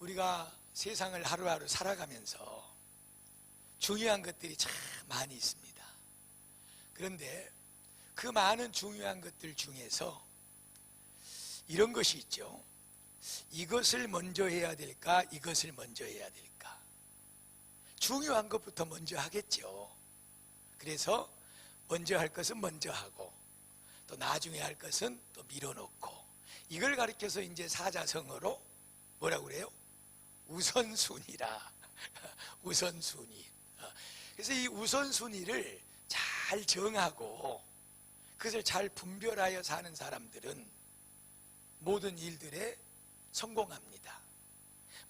우리가 세상을 하루하루 살아가면서 중요한 것들이 참 많이 있습니다. 그런데 그 많은 중요한 것들 중에서 이런 것이 있죠. 이것을 먼저 해야 될까? 이것을 먼저 해야 될까? 중요한 것부터 먼저 하겠죠. 그래서 먼저 할 것은 먼저 하고 또 나중에 할 것은 또 밀어놓고, 이걸 가리켜서 이제 사자성어로 뭐라고 그래요? 우선순위라. 우선순위. 그래서 이 우선순위를 잘 정하고 그것을 잘 분별하여 사는 사람들은 모든 일들에 성공합니다.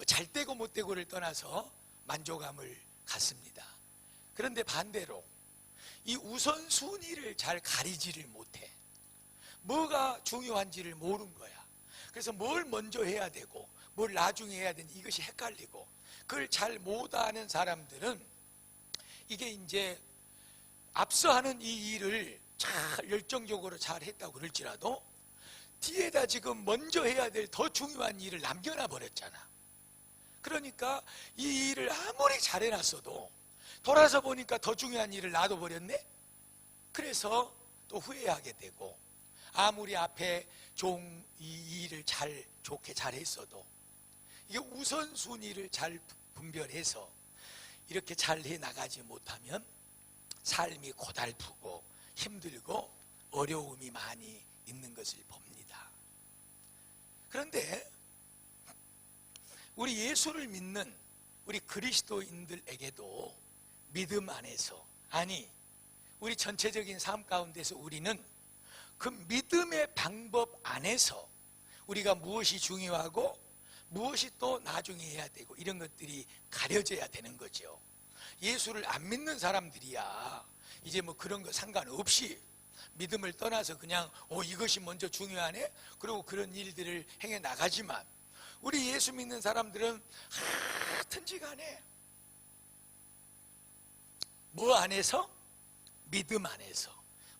잘 되고 못 되고를 떠나서 만족감을 갖습니다. 그런데 반대로 이 우선순위를 잘 가리지를 못해. 뭐가 중요한지를 모르는 거야. 그래서 뭘 먼저 해야 되고 뭘 나중에 해야 되는지 이것이 헷갈리고, 그걸 잘 못 아는 사람들은 이게 이제 앞서 하는 이 일을 잘 열정적으로 잘 했다고 그럴지라도 뒤에다 지금 먼저 해야 될 더 중요한 일을 남겨놔 버렸잖아. 그러니까 이 일을 아무리 잘 해놨어도 돌아서 보니까 더 중요한 일을 놔둬버렸네? 그래서 또 후회하게 되고, 아무리 앞에 이 일을 좋게 잘 했어도 이게 우선순위를 잘 분별해서 이렇게 잘 해나가지 못하면 삶이 고달프고 힘들고 어려움이 많이 있는 것을 봅니다. 그런데 우리 예수를 믿는 우리 그리스도인들에게도 믿음 안에서, 아니 우리 전체적인 삶 가운데서 우리는 그 믿음의 방법 안에서 우리가 무엇이 중요하고 무엇이 또 나중에 해야 되고 이런 것들이 가려져야 되는 거죠. 예수를 안 믿는 사람들이야 이제 뭐 그런 거 상관없이 믿음을 떠나서 그냥 이것이 먼저 중요하네? 그리고 그런 일들을 행해 나가지만, 우리 예수 믿는 사람들은 하여튼지 간에 뭐 안에서? 믿음 안에서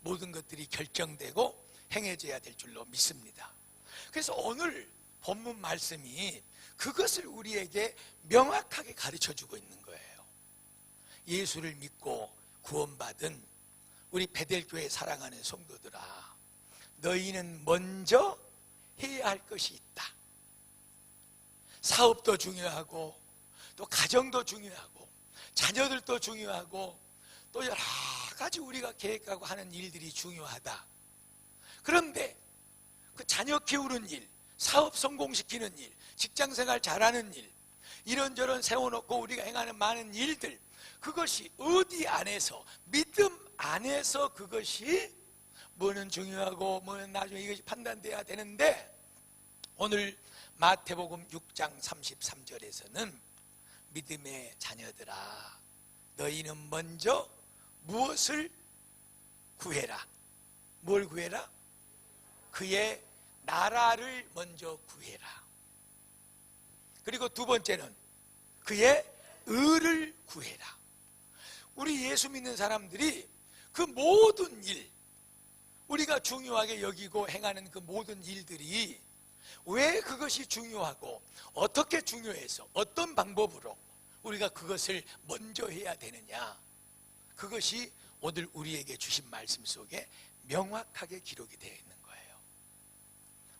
모든 것들이 결정되고 행해져야 될 줄로 믿습니다. 그래서 오늘 본문 말씀이 그것을 우리에게 명확하게 가르쳐주고 있는 거예요. 예수를 믿고 구원받은 우리 베델교회 사랑하는 성도들아, 너희는 먼저 해야 할 것이 있다. 사업도 중요하고 또 가정도 중요하고 자녀들도 중요하고 또 여러 가지 우리가 계획하고 하는 일들이 중요하다. 그런데 그 자녀 키우는 일, 사업 성공시키는 일, 직장생활 잘하는 일, 이런저런 세워놓고 우리가 행하는 많은 일들, 그것이 어디 안에서, 믿음 안에서 그것이 뭐는 중요하고 뭐는 나중에 이것이 판단돼야 되는데, 오늘 마태복음 6장 33절에서는 믿음의 자녀들아, 너희는 먼저 무엇을 구해라? 뭘 구해라? 그의 나라를 먼저 구해라. 그리고 두 번째는 그의 의를 구해라. 우리 예수 믿는 사람들이 그 모든 일, 우리가 중요하게 여기고 행하는 그 모든 일들이 왜 그것이 중요하고 어떻게 중요해서 어떤 방법으로 우리가 그것을 먼저 해야 되느냐, 그것이 오늘 우리에게 주신 말씀 속에 명확하게 기록이 되어 있는 거예요.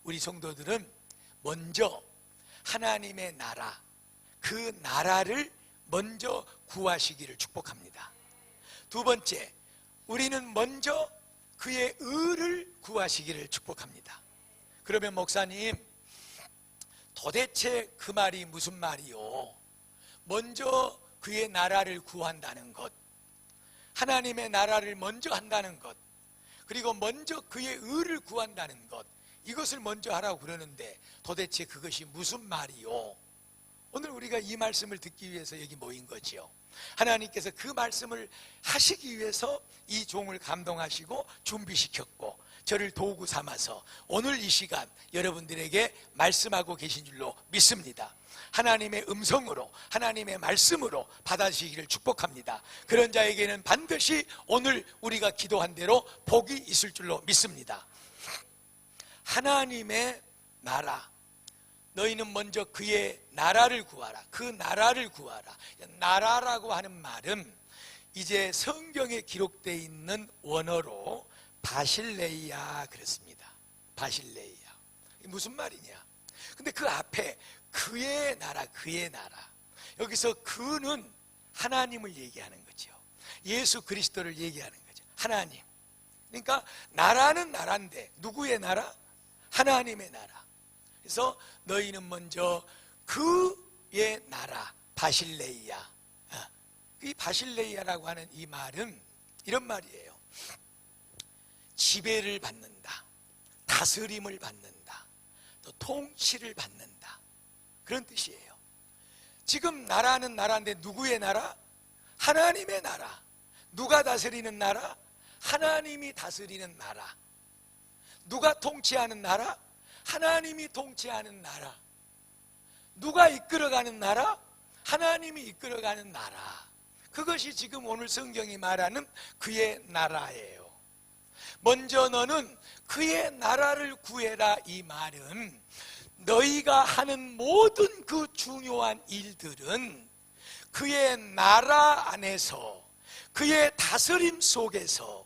우리 성도들은 먼저 하나님의 나라, 그 나라를 먼저 구하시기를 축복합니다. 두 번째, 우리는 먼저 그의 의를 구하시기를 축복합니다. 그러면 목사님, 도대체 그 말이 무슨 말이요? 먼저 그의 나라를 구한다는 것, 하나님의 나라를 먼저 한다는 것, 그리고 먼저 그의 의를 구한다는 것, 이것을 먼저 하라고 그러는데 도대체 그것이 무슨 말이요? 오늘 우리가 이 말씀을 듣기 위해서 여기 모인 거지요. 하나님께서 그 말씀을 하시기 위해서 이 종을 감동하시고 준비시켰고 저를 도구 삼아서 오늘 이 시간 여러분들에게 말씀하고 계신 줄로 믿습니다. 하나님의 음성으로, 하나님의 말씀으로 받아주시기를 축복합니다. 그런 자에게는 반드시 오늘 우리가 기도한 대로 복이 있을 줄로 믿습니다. 하나님의 나라, 너희는 먼저 그의 나라를 구하라. 그 나라를 구하라. 나라라고 하는 말은 이제 성경에 기록되어 있는 원어로 바실레이아 그랬습니다. 바실레이아. 무슨 말이냐? 근데 그 앞에 그의 나라, 그의 나라. 여기서 그는 하나님을 얘기하는 거죠. 예수 그리스도를 얘기하는 거죠. 하나님. 그러니까 나라는 나라인데 누구의 나라? 하나님의 나라. 그래서 너희는 먼저 그의 나라, 바실레이아. 이 바실레이아라고 하는 이 말은 이런 말이에요. 지배를 받는다, 다스림을 받는다, 또 통치를 받는다, 그런 뜻이에요. 지금 나라는 나라인데 누구의 나라? 하나님의 나라. 누가 다스리는 나라? 하나님이 다스리는 나라. 누가 통치하는 나라? 하나님이 통치하는 나라. 누가 이끌어가는 나라? 하나님이 이끌어가는 나라. 그것이 지금 오늘 성경이 말하는 그의 나라예요. 먼저 너는 그의 나라를 구해라. 이 말은 너희가 하는 모든 그 중요한 일들은 그의 나라 안에서, 그의 다스림 속에서,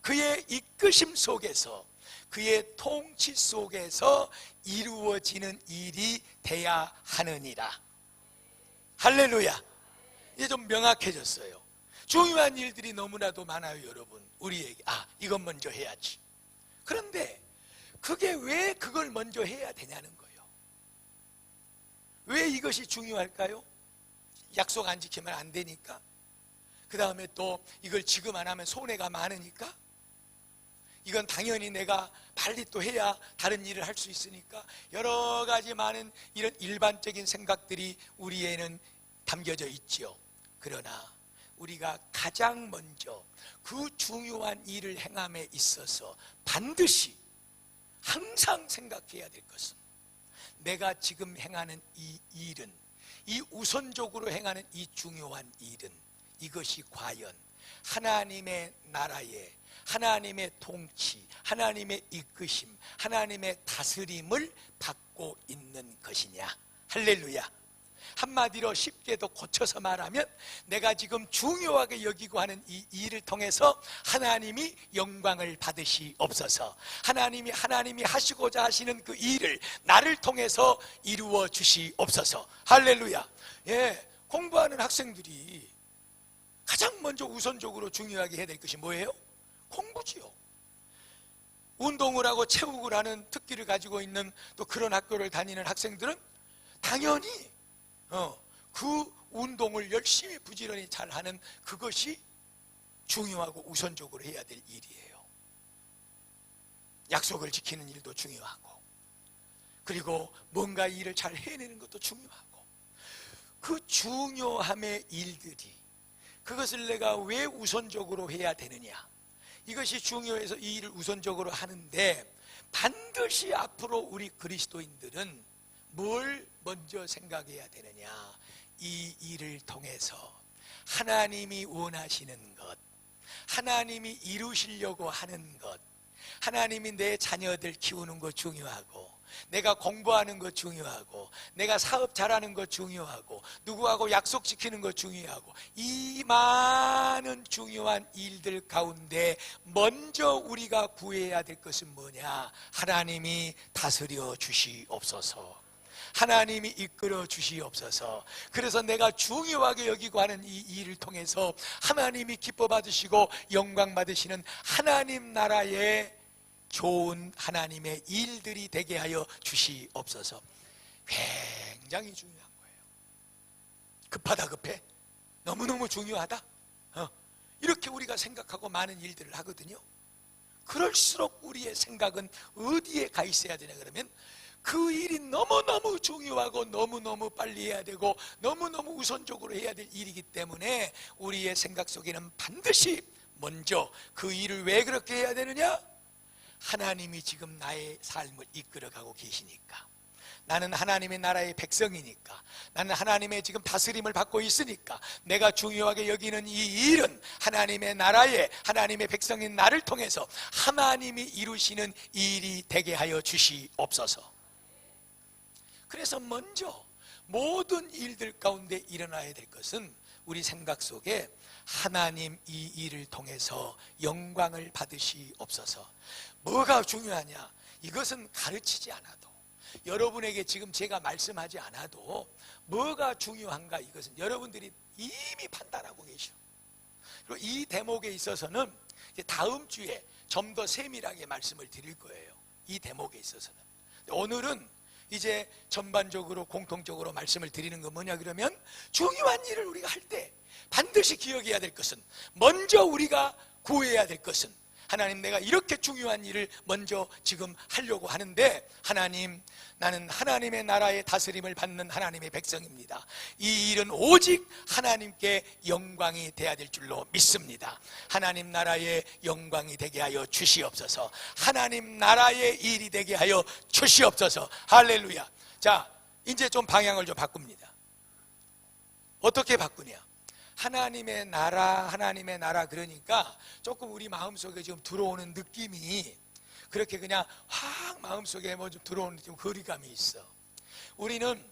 그의 이끄심 속에서, 그의 통치 속에서 이루어지는 일이 돼야 하느니라. 할렐루야. 이제 좀 명확해졌어요. 중요한 일들이 너무나도 많아요, 여러분. 우리에게 이건 먼저 해야지. 그런데 그게 왜 그걸 먼저 해야 되냐는 거예요. 왜 이것이 중요할까요? 약속 안 지키면 안 되니까? 그 다음에 또 이걸 지금 안 하면 손해가 많으니까? 이건 당연히 내가 빨리 또 해야 다른 일을 할 수 있으니까? 여러 가지 많은 이런 일반적인 생각들이 우리에는 담겨져 있지요. 그러나 우리가 가장 먼저 그 중요한 일을 행함에 있어서 반드시 항상 생각해야 될 것은, 내가 지금 행하는 이 일은, 이 우선적으로 행하는 이 중요한 일은, 이것이 과연 하나님의 나라에, 하나님의 통치, 하나님의 이끄심, 하나님의 다스림을 받고 있는 것이냐. 할렐루야. 한마디로 쉽게 더 고쳐서 말하면, 내가 지금 중요하게 여기고 하는 이 일을 통해서 하나님이 영광을 받으시옵소서. 하나님이 하시고자 하시는 그 일을 나를 통해서 이루어 주시옵소서. 할렐루야. 예, 공부하는 학생들이 가장 먼저 우선적으로 중요하게 해야 될 것이 뭐예요? 공부지요. 운동을 하고 체육을 하는 특기를 가지고 있는 또 그런 학교를 다니는 학생들은 당연히 그 운동을 열심히 부지런히 잘하는 그것이 중요하고 우선적으로 해야 될 일이에요. 약속을 지키는 일도 중요하고, 그리고 뭔가 일을 잘 해내는 것도 중요하고, 그 중요함의 일들이, 그것을 내가 왜 우선적으로 해야 되느냐, 이것이 중요해서 이 일을 우선적으로 하는데, 반드시 앞으로 우리 그리스도인들은 뭘 먼저 생각해야 되느냐, 이 일을 통해서 하나님이 원하시는 것, 하나님이 이루시려고 하는 것, 하나님이 내 자녀들 키우는 것 중요하고, 내가 공부하는 것 중요하고, 내가 사업 잘하는 것 중요하고, 누구하고 약속 지키는 것 중요하고, 이 많은 중요한 일들 가운데 먼저 우리가 구해야 될 것은 뭐냐? 하나님이 다스려 주시옵소서. 하나님이 이끌어 주시옵소서. 그래서 내가 중요하게 여기고 하는 이 일을 통해서 하나님이 기뻐 받으시고 영광 받으시는 하나님 나라의 좋은 하나님의 일들이 되게 하여 주시옵소서. 굉장히 중요한 거예요. 급하다 급해? 너무너무 중요하다? 이렇게 우리가 생각하고 많은 일들을 하거든요. 그럴수록 우리의 생각은 어디에 가 있어야 되냐 그러면, 그 일이 너무너무 중요하고 너무너무 빨리 해야 되고 너무너무 우선적으로 해야 될 일이기 때문에 우리의 생각 속에는 반드시 먼저 그 일을 왜 그렇게 해야 되느냐? 하나님이 지금 나의 삶을 이끌어가고 계시니까, 나는 하나님의 나라의 백성이니까, 나는 하나님의 지금 다스림을 받고 있으니까, 내가 중요하게 여기는 이 일은 하나님의 나라의, 하나님의 백성인 나를 통해서 하나님이 이루시는 일이 되게 하여 주시옵소서. 그래서 먼저 모든 일들 가운데 일어나야 될 것은 우리 생각 속에 하나님 이 일을 통해서 영광을 받으시옵소서. 뭐가 중요하냐? 이것은 가르치지 않아도, 여러분에게 지금 제가 말씀하지 않아도 뭐가 중요한가, 이것은 여러분들이 이미 판단하고 계셔. 그리고 이 대목에 있어서는 다음 주에 좀 더 세밀하게 말씀을 드릴 거예요. 이 대목에 있어서는. 오늘은 이제 전반적으로 공통적으로 말씀을 드리는 건 뭐냐 그러면, 중요한 일을 우리가 할 때 반드시 기억해야 될 것은, 먼저 우리가 구해야 될 것은, 하나님, 내가 이렇게 중요한 일을 먼저 지금 하려고 하는데, 하나님, 나는 하나님의 나라의 다스림을 받는 하나님의 백성입니다. 이 일은 오직 하나님께 영광이 돼야 될 줄로 믿습니다. 하나님 나라의 영광이 되게 하여 주시옵소서. 하나님 나라의 일이 되게 하여 주시옵소서. 할렐루야. 자, 이제 좀 방향을 좀 바꿉니다. 어떻게 바꾸냐? 하나님의 나라 그러니까 조금 우리 마음속에 지금 들어오는 느낌이 그렇게 그냥 확 마음속에 뭐 좀 들어오는 좀 거리감이 있어. 우리는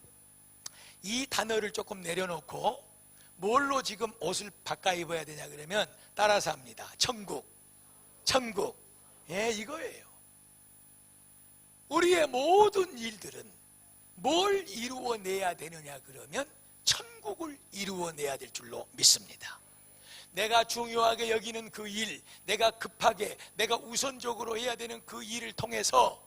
이 단어를 조금 내려놓고 뭘로 지금 옷을 바꿔 입어야 되냐 그러면, 따라서 합니다. 천국. 예, 이거예요. 우리의 모든 일들은 뭘 이루어내야 되느냐 그러면 천국을 이루어내야 될 줄로 믿습니다. 내가 중요하게 여기는 그 일, 내가 급하게, 내가 우선적으로 해야 되는 그 일을 통해서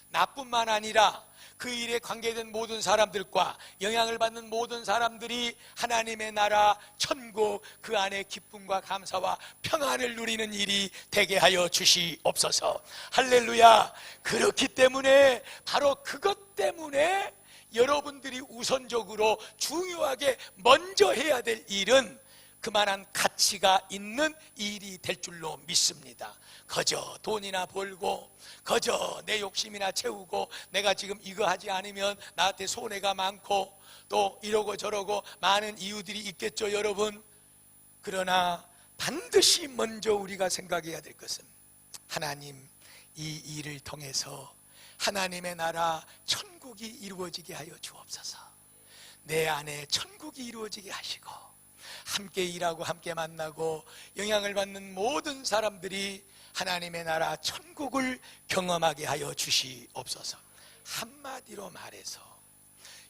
나뿐만 아니라 그 일에 관계된 모든 사람들과 영향을 받는 모든 사람들이 하나님의 나라, 천국, 그 안에 기쁨과 감사와 평안을 누리는 일이 되게 하여 주시옵소서. 할렐루야. 그렇기 때문에, 바로 그것 때문에 여러분들이 우선적으로 중요하게 먼저 해야 될 일은 그만한 가치가 있는 일이 될 줄로 믿습니다. 그저 돈이나 벌고, 그저 내 욕심이나 채우고, 내가 지금 이거 하지 않으면 나한테 손해가 많고, 또 이러고 저러고 많은 이유들이 있겠죠, 여러분. 그러나 반드시 먼저 우리가 생각해야 될 것은, 하나님 이 일을 통해서 하나님의 나라 천국이 이루어지게 하여 주옵소서. 내 안에 천국이 이루어지게 하시고, 함께 일하고 함께 만나고 영향을 받는 모든 사람들이 하나님의 나라 천국을 경험하게 하여 주시옵소서. 한마디로 말해서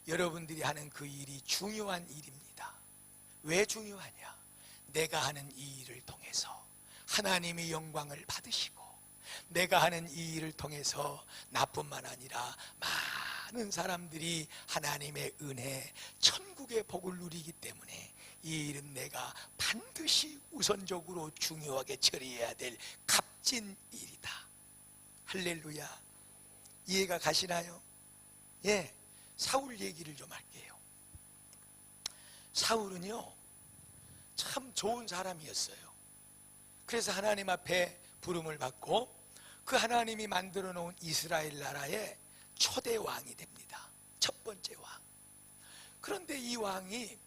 여러분들이 하는 그 일이 중요한 일입니다. 왜 중요하냐? 내가 하는 이 일을 통해서 하나님의 영광을 받으시고, 내가 하는 이 일을 통해서 나뿐만 아니라 많은 사람들이 하나님의 은혜, 천국의 복을 누리기 때문에 이 일은 내가 반드시 우선적으로 중요하게 처리해야 될 값진 일이다. 할렐루야. 이해가 가시나요? 예, 사울 얘기를 좀 할게요. 사울은요, 참 좋은 사람이었어요. 그래서 하나님 앞에 부름을 받고 그 하나님이 만들어 놓은 이스라엘 나라의 초대 왕이 됩니다. 첫 번째 왕. 그런데 이 왕이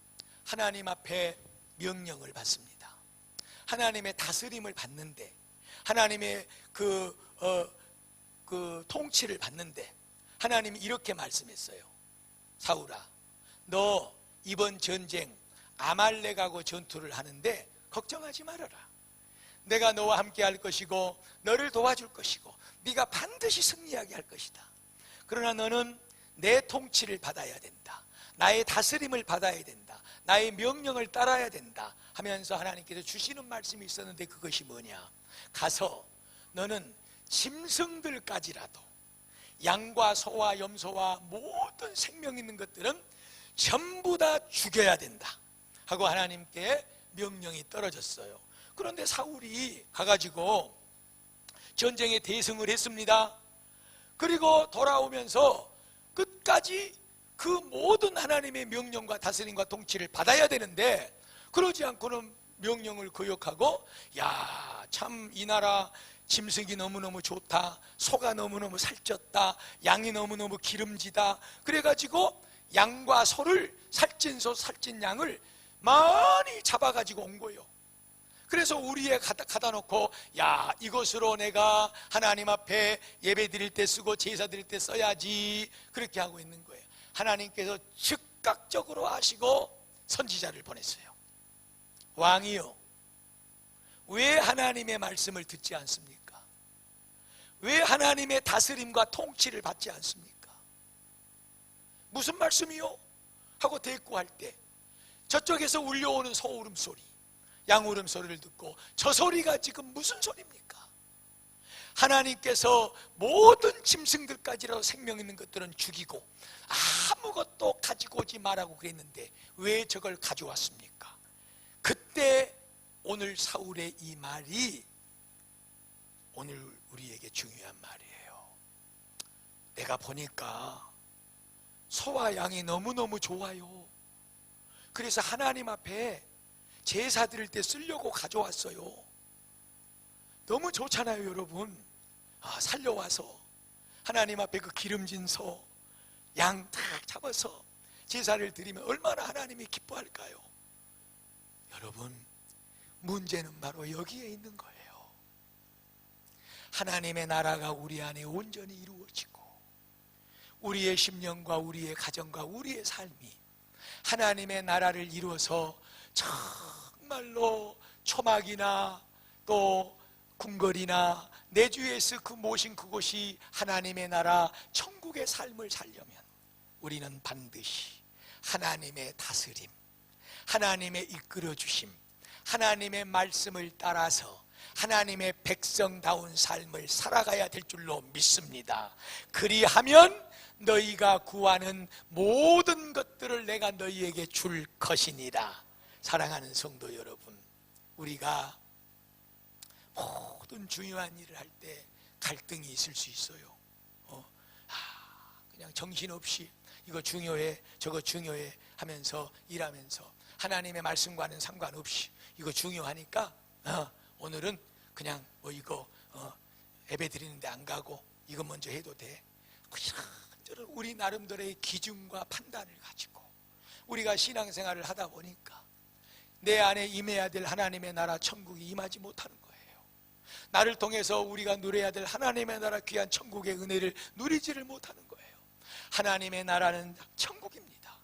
하나님 앞에 명령을 받습니다. 하나님의 다스림을 받는데, 하나님의 그 통치를 받는데, 하나님이 이렇게 말씀했어요. 사울아, 너 이번 전쟁 아말렉하고 전투를 하는데 걱정하지 말아라. 내가 너와 함께 할 것이고 너를 도와줄 것이고 네가 반드시 승리하게 할 것이다. 그러나 너는 내 통치를 받아야 된다. 나의 다스림을 받아야 된다. 나의 명령을 따라야 된다 하면서 하나님께서 주시는 말씀이 있었는데, 그것이 뭐냐? 가서 너는 짐승들까지라도, 양과 소와 염소와 모든 생명 있는 것들은 전부 다 죽여야 된다 하고 하나님께 명령이 떨어졌어요. 그런데 사울이 가가지고 전쟁에 대승을 했습니다. 그리고 돌아오면서 끝까지 그 모든 하나님의 명령과 다스림과 통치를 받아야 되는데, 그러지 않고는 명령을 거역하고, 야, 참 이 나라 짐승이 너무너무 좋다, 소가 너무너무 살쪘다, 양이 너무너무 기름지다, 그래가지고 양과 소를, 살찐 소 살찐 양을 많이 잡아가지고 온 거예요. 그래서 우리에 갖다 놓고, 야, 이것으로 내가 하나님 앞에 예배 드릴 때 쓰고 제사 드릴 때 써야지, 그렇게 하고 있는 거예요. 하나님께서 즉각적으로 하시고 선지자를 보냈어요. 왕이요, 왜 하나님의 말씀을 듣지 않습니까? 왜 하나님의 다스림과 통치를 받지 않습니까? 무슨 말씀이요? 하고 대꾸할 때 저쪽에서 울려오는 소울음 소리, 양울음 소리를 듣고 저 소리가 지금 무슨 소리입니까? 하나님께서 모든 짐승들까지라도 생명 있는 것들은 죽이고 아무것도 가지고 오지 말라고 그랬는데 왜 저걸 가져왔습니까? 그때 오늘 사울의 이 말이 오늘 우리에게 중요한 말이에요. 내가 보니까 소와 양이 너무너무 좋아요. 그래서 하나님 앞에 제사 드릴 때 쓰려고 가져왔어요. 너무 좋잖아요, 여러분. 살려와서 하나님 앞에 그 기름진 소, 양 딱 잡아서 제사를 드리면 얼마나 하나님이 기뻐할까요? 여러분, 문제는 바로 여기에 있는 거예요. 하나님의 나라가 우리 안에 온전히 이루어지고 우리의 심령과 우리의 가정과 우리의 삶이 하나님의 나라를 이루어서 정말로 초막이나 또 궁궐이나 내주에서 그 모신 그곳이 하나님의 나라 천국의 삶을 살려면 우리는 반드시 하나님의 다스림, 하나님의 이끌어주심, 하나님의 말씀을 따라서 하나님의 백성다운 삶을 살아가야 될 줄로 믿습니다. 그리하면 너희가 구하는 모든 것들을 내가 너희에게 줄 것이니라. 사랑하는 성도 여러분, 우리가 모든 중요한 일을 할 때 갈등이 있을 수 있어요. 그냥 정신없이 이거 중요해 저거 중요해 하면서 일하면서 하나님의 말씀과는 상관없이 이거 중요하니까 오늘은 그냥 이거 예배 드리는데 안 가고 이거 먼저 해도 돼. 우리 나름대로의 기준과 판단을 가지고 우리가 신앙생활을 하다 보니까 내 안에 임해야 될 하나님의 나라 천국이 임하지 못하는 거예요. 나를 통해서 우리가 누려야 될 하나님의 나라 귀한 천국의 은혜를 누리지를 못하는 거예요. 하나님의 나라는 천국입니다.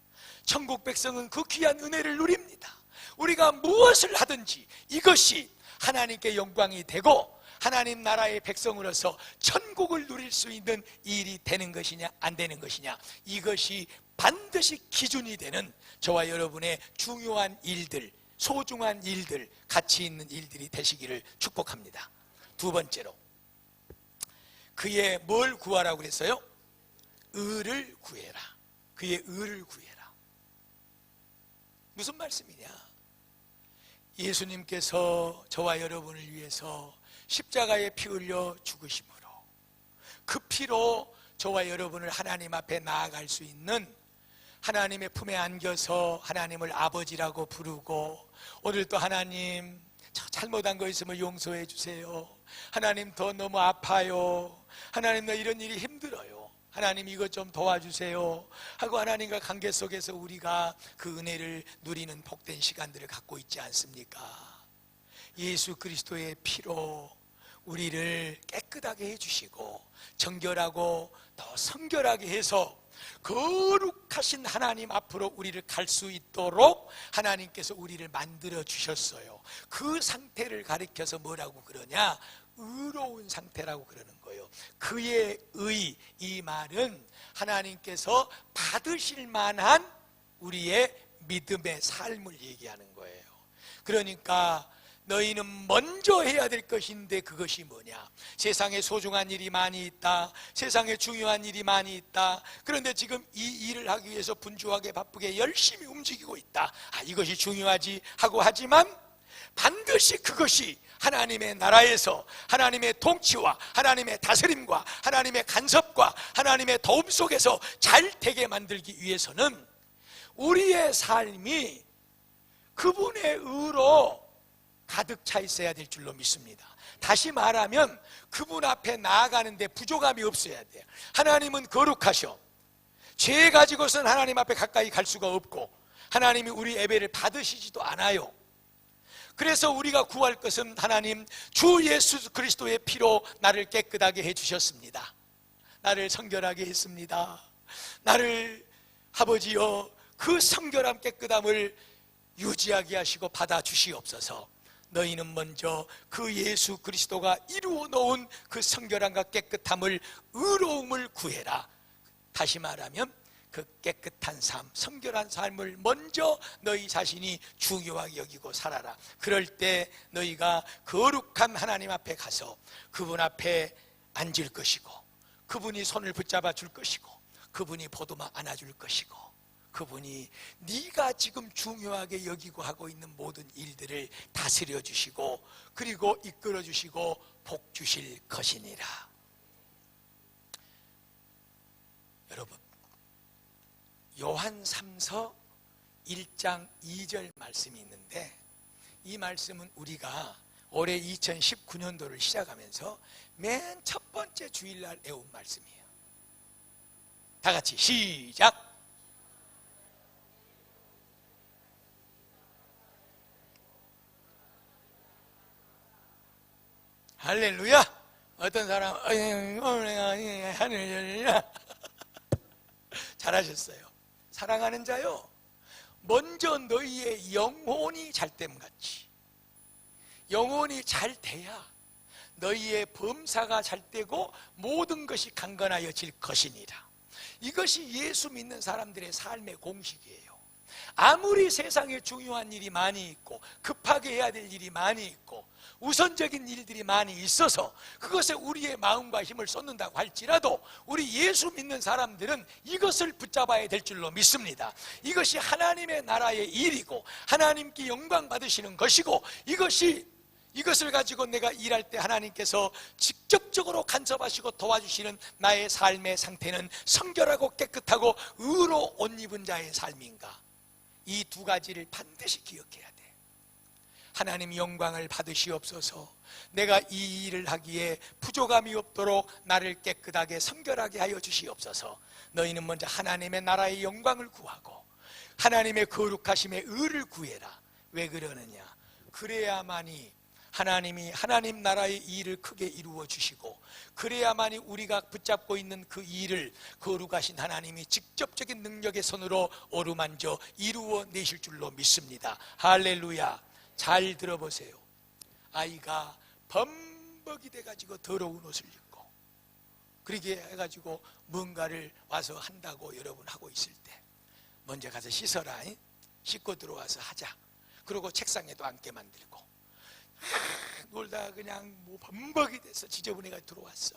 천국 백성은 그 귀한 은혜를 누립니다. 우리가 무엇을 하든지 이것이 하나님께 영광이 되고 하나님 나라의 백성으로서 천국을 누릴 수 있는 일이 되는 것이냐 안 되는 것이냐, 이것이 반드시 기준이 되는 저와 여러분의 중요한 일들, 소중한 일들, 가치 있는 일들이 되시기를 축복합니다. 두 번째로, 그의 뭘 구하라고 그랬어요? 의를 구해라. 그의 의를 구해라. 무슨 말씀이냐? 예수님께서 저와 여러분을 위해서 십자가에 피 흘려 죽으심으로 그 피로 저와 여러분을 하나님 앞에 나아갈 수 있는, 하나님의 품에 안겨서 하나님을 아버지라고 부르고, 오늘 또 하나님 저 잘못한 거 있으면 용서해 주세요, 하나님 더 너무 아파요, 하나님 나 이런 일이 힘들어요, 하나님 이것 좀 도와주세요 하고 하나님과 관계 속에서 우리가 그 은혜를 누리는 복된 시간들을 갖고 있지 않습니까? 예수 그리스도의 피로 우리를 깨끗하게 해주시고 정결하고 더 성결하게 해서 거룩하신 하나님 앞으로 우리를 갈 수 있도록 하나님께서 우리를 만들어 주셨어요. 그 상태를 가리켜서 뭐라고 그러냐? 의로운 상태라고 그러는 거예요. 그의 의, 이 말은 하나님께서 받으실 만한 우리의 믿음의 삶을 얘기하는 거예요. 그러니까 너희는 먼저 해야 될 것인데 그것이 뭐냐? 세상에 소중한 일이 많이 있다, 세상에 중요한 일이 많이 있다. 그런데 지금 이 일을 하기 위해서 분주하게 바쁘게 열심히 움직이고 있다. 이것이 중요하지 하고 하지만 반드시 그것이 하나님의 나라에서 하나님의 통치와 하나님의 다스림과 하나님의 간섭과 하나님의 도움 속에서 잘 되게 만들기 위해서는 우리의 삶이 그분의 의로 가득 차 있어야 될 줄로 믿습니다. 다시 말하면 그분 앞에 나아가는데 부족함이 없어야 돼요. 하나님은 거룩하셔. 죄 가지고서는 하나님 앞에 가까이 갈 수가 없고 하나님이 우리 예배를 받으시지도 않아요. 그래서 우리가 구할 것은 하나님 주 예수 그리스도의 피로 나를 깨끗하게 해주셨습니다. 나를 성결하게 했습니다. 나를 아버지여, 그 성결함 깨끗함을 유지하게 하시고 받아주시옵소서. 너희는 먼저 그 예수 그리스도가 이루어 놓은 그 성결함과 깨끗함을, 의로움을 구해라. 다시 말하면 그 깨끗한 삶, 성결한 삶을 먼저 너희 자신이 중요하게 여기고 살아라. 그럴 때 너희가 거룩한 하나님 앞에 가서 그분 앞에 앉을 것이고, 그분이 손을 붙잡아 줄 것이고, 그분이 보도만 안아줄 것이고, 그분이 네가 지금 중요하게 여기고 하고 있는 모든 일들을 다스려 주시고, 그리고 이끌어 주시고 복 주실 것이니라. 여러분, 요한 3서 1장 2절 말씀이 있는데, 이 말씀은 우리가 올해 2019년도를 시작하면서 맨 첫 번째 주일날 외운 말씀이에요. 다 같이 시작! 할렐루야! 어떤 사람 하늘이야 잘하셨어요. 사랑하는 자요, 먼저 너희의 영혼이 잘됨 같이 영혼이 잘 돼야 너희의 범사가 잘 되고 모든 것이 강건하여질 것이니라. 이것이 예수 믿는 사람들의 삶의 공식이에요. 아무리 세상에 중요한 일이 많이 있고 급하게 해야 될 일이 많이 있고 우선적인 일들이 많이 있어서 그것에 우리의 마음과 힘을 쏟는다고 할지라도, 우리 예수 믿는 사람들은 이것을 붙잡아야 될 줄로 믿습니다. 이것이 하나님의 나라의 일이고 하나님께 영광 받으시는 것이고, 이것을 가지고 내가 일할 때 하나님께서 직접적으로 간섭하시고 도와주시는 나의 삶의 상태는 성결하고 깨끗하고 의로 옷 입은 자의 삶인가? 이 두 가지를 반드시 기억해야 돼. 하나님 영광을 받으시옵소서. 내가 이 일을 하기에 부족함이 없도록 나를 깨끗하게 성결하게 하여 주시옵소서. 너희는 먼저 하나님의 나라의 영광을 구하고 하나님의 거룩하심의 의를 구해라. 왜 그러느냐? 그래야만이 하나님이 하나님 나라의 일을 크게 이루어 주시고, 그래야만이 우리가 붙잡고 있는 그 일을 거룩하신 하나님이 직접적인 능력의 손으로 어루만져 이루어 내실 줄로 믿습니다. 할렐루야. 잘 들어보세요. 아이가 범벅이 돼가지고 더러운 옷을 입고 그렇게 해가지고 뭔가를 와서 한다고 여러분 하고 있을 때, 먼저 가서 씻어라. 씻고 들어와서 하자. 그리고 책상에도 앉게 만들고, 놀다가 그냥 뭐 범벅이 돼서 지저분해가 들어왔어.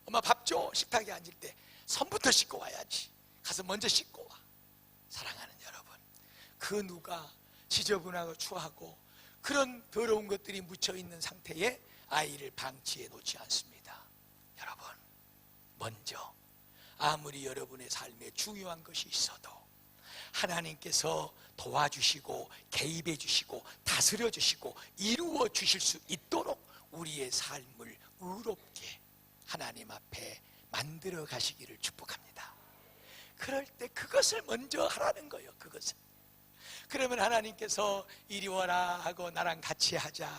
엄마 밥 줘. 식탁에 앉을 때 손부터 씻고 와야지. 가서 먼저 씻고 와. 사랑하는 여러분, 그 누가 지저분하고 추하고 그런 더러운 것들이 묻혀있는 상태에 아이를 방치해 놓지 않습니다. 여러분, 먼저 아무리 여러분의 삶에 중요한 것이 있어도 하나님께서 도와주시고 개입해 주시고 다스려 주시고 이루어 주실 수 있도록 우리의 삶을 의롭게 하나님 앞에 만들어 가시기를 축복합니다. 그럴 때 그것을 먼저 하라는 거예요. 그것을. 그러면 하나님께서 이리 와라 하고 나랑 같이 하자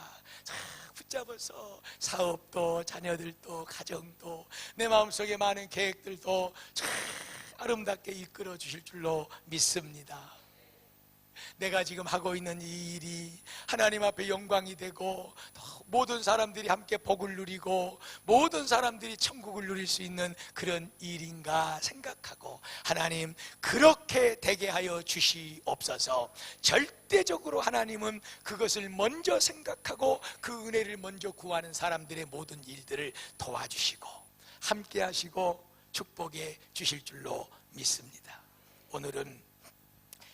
붙잡아서 사업도 자녀들도 가정도 내 마음속에 많은 계획들도 아름답게 이끌어 주실 줄로 믿습니다. 내가 지금 하고 있는 이 일이 하나님 앞에 영광이 되고 모든 사람들이 함께 복을 누리고 모든 사람들이 천국을 누릴 수 있는 그런 일인가 생각하고, 하나님 그렇게 되게 하여 주시옵소서. 절대적으로 하나님은 그것을 먼저 생각하고 그 은혜를 먼저 구하는 사람들의 모든 일들을 도와주시고 함께 하시고 축복해 주실 줄로 믿습니다. 오늘은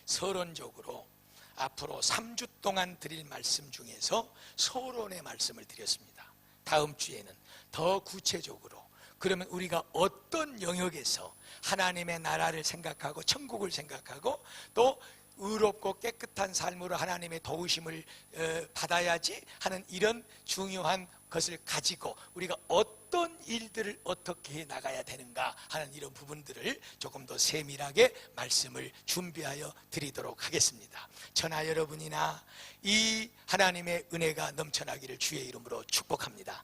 서론적으로 앞으로 3주 동안 드릴 말씀 중에서 서론의 말씀을 드렸습니다. 다음 주에는 더 구체적으로, 그러면 우리가 어떤 영역에서 하나님의 나라를 생각하고 천국을 생각하고 또 의롭고 깨끗한 삶으로 하나님의 도우심을 받아야지 하는 이런 중요한 것을 가지고 우리가 어떤 일들을 어떻게 해 나가야 되는가 하는 이런 부분들을 조금 더 세밀하게 말씀을 준비하여 드리도록 하겠습니다. 저나 여러분이나 이 하나님의 은혜가 넘쳐나기를 주의 이름으로 축복합니다.